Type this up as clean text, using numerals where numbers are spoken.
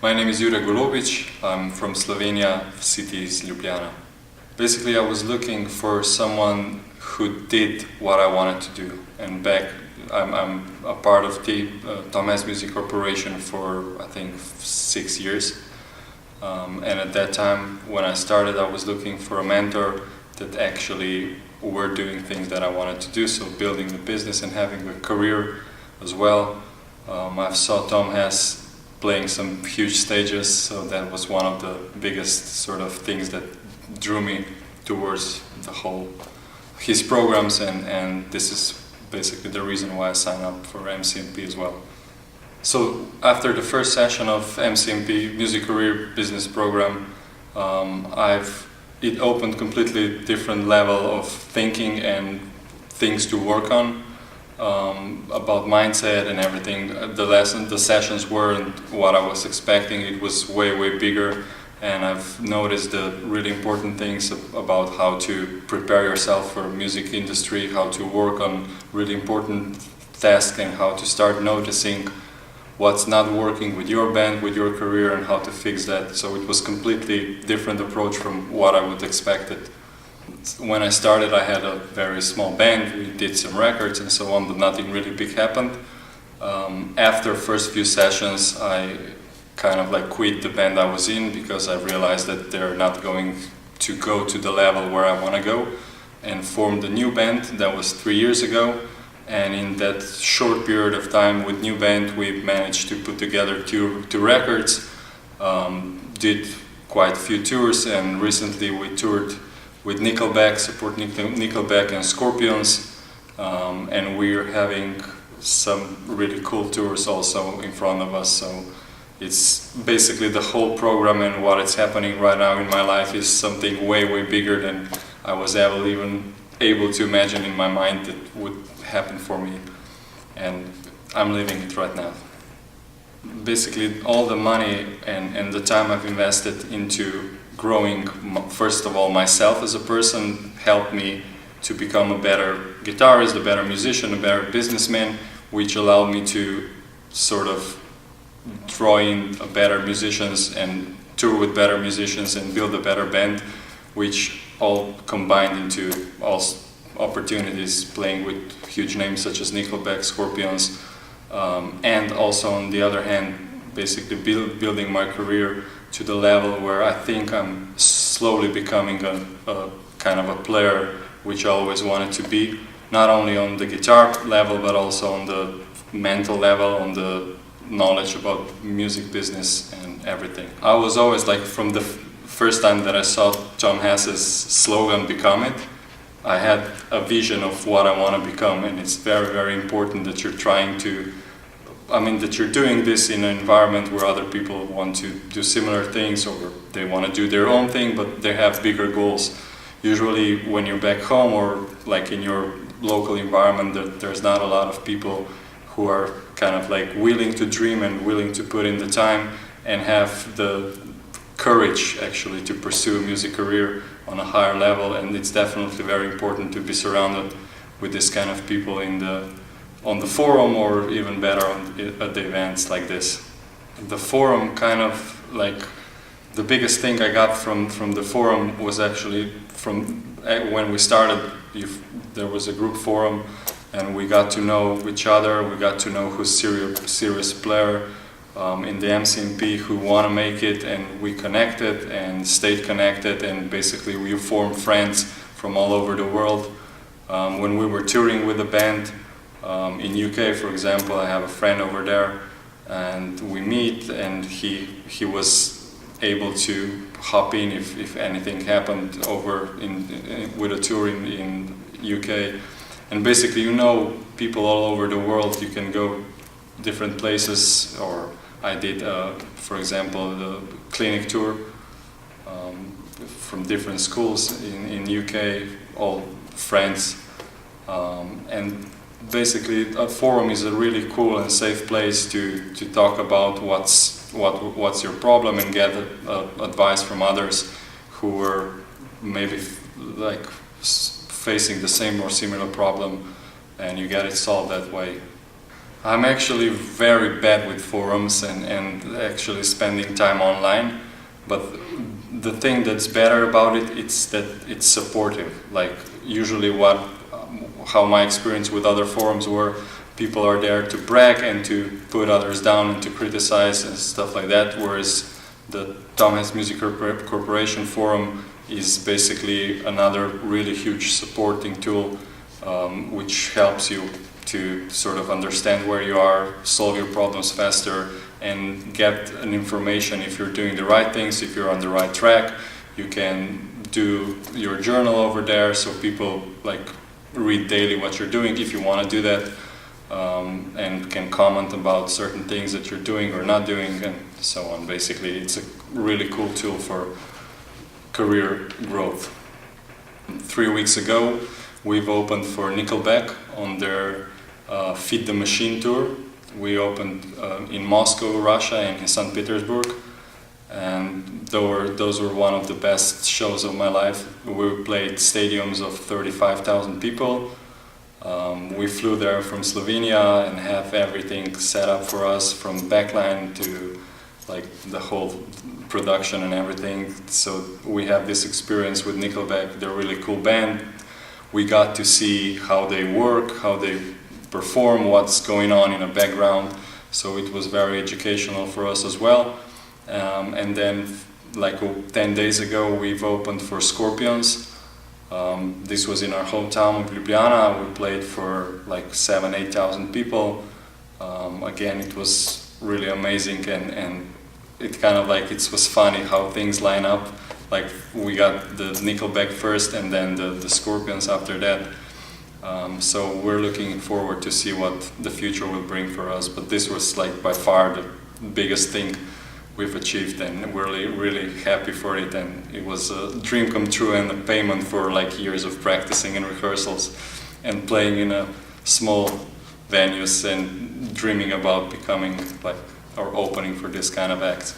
My name is Jure Golovic. I'm from Slovenia, city is Ljubljana. Basically, I was looking for someone who did what I wanted to do. And I'm a part of the Tom Hess Music Corporation for, I think, 6 years. And at that time, when I started, I was looking for a mentor that actually were doing things that I wanted to do, so building the business and having a career as well. I saw Tom Hess playing some huge stages, so that was one of the biggest sort of things that drew me towards his programs, and this is basically the reason why I signed up for MCMP as well. So after the first session of MCMP, Music Career Business Program, it opened completely different level of thinking and things to work on. About mindset and everything. The sessions weren't what I was expecting. It was way bigger, and I've noticed the really important things about how to prepare yourself for music industry, how to work on really important tasks, and how to start noticing what's not working with your band, with your career, and how to fix that. So it was completely different approach from what I would expect it. When I started, I had a very small band. We did some records and so on, but nothing really big happened. After first few sessions, I kind of like quit the band I was in because I realized that they're not going to go to the level where I want to go, and formed a new band. That was 3 years ago, and in that short period of time with new band, we managed to put together two records, did quite a few tours, and recently we toured with Nickelback, support Nickelback and Scorpions, and we're having some really cool tours also in front of us. So it's basically the whole program, and what is happening right now in my life is something way bigger than I was even able to imagine in my mind that would happen for me, and I'm living it right now. Basically all the money and the time I've invested into growing, first of all, myself as a person, helped me to become a better guitarist, a better musician, a better businessman, which allowed me to sort of draw in better musicians and tour with better musicians and build a better band, which all combined into all opportunities playing with huge names such as Nickelback, Scorpions, and also on the other hand, basically building my career to the level where I think I'm slowly becoming a kind of a player, which I always wanted to be, not only on the guitar level, but also on the mental level, on the knowledge about music business and everything. I was always like, from the first time that I saw Tom Hess's slogan, "Become It," I had a vision of what I want to become, and it's very important that you're trying to that you're doing this in an environment where other people want to do similar things, or they want to do their own thing, but they have bigger goals. Usually when you're back home or like in your local environment, there's not a lot of people who are kind of like willing to dream and willing to put in the time and have the courage actually to pursue a music career on a higher level, and it's definitely very important to be surrounded with this kind of people on the forum, or even better at the events like this. The forum, kind of like the biggest thing I got from the forum was actually from when we started. There was a group forum, and we got to know each other. We got to know who's serious player in the MCMP, who want to make it, and we connected and stayed connected, and basically we formed friends from all over the world. When we were touring with the band, in UK, for example, I have a friend over there, and we meet, and he was able to hop in if anything happened over with a tour in UK. And basically, people all over the world. You can go different places, or I did, for example, the clinic tour from different schools in UK, all friends, and basically a forum is a really cool and safe place to talk about what's your problem and get advice from others who are maybe like facing the same or similar problem, and you get it solved that way. I'm actually very bad with forums and actually spending time online, but the thing that's better about it, it's that it's supportive. Like usually how my experience with other forums were, people are there to brag and to put others down and to criticize and stuff like that, whereas the Tom Hess Music Corporation forum is basically another really huge supporting tool, which helps you to sort of understand where you are, solve your problems faster, and get an information if you're doing the right things, if you're on the right track. You can do your journal over there, so people like read daily what you're doing if you want to do that, and can comment about certain things that you're doing or not doing, and so on. Basically, it's a really cool tool for career growth. 3 weeks ago, we've opened for Nickelback on their Feed the Machine tour. We opened in Moscow, Russia, and in St. Petersburg, and those were one of the best shows of my life. We played stadiums of 35,000 people. We flew there from Slovenia and have everything set up for us, from backline to like the whole production and everything. So we have this experience with Nickelback. They're a really cool band. We got to see how they work, how they perform, what's going on in the background. So it was very educational for us as well. And then like 10 days ago, we've opened for Scorpions. This was in our hometown of Ljubljana. We played for like 7,000-8,000 people. Again, it was really amazing, and it kind of like it was funny how things line up. Like we got the Nickelback first, and then the Scorpions after that. So we're looking forward to see what the future will bring for us. But this was like by far the biggest thing we've achieved, and we're really, really happy for it. And it was a dream come true and a payment for like years of practicing and rehearsals and playing in a small venues and dreaming about becoming like or opening for this kind of act.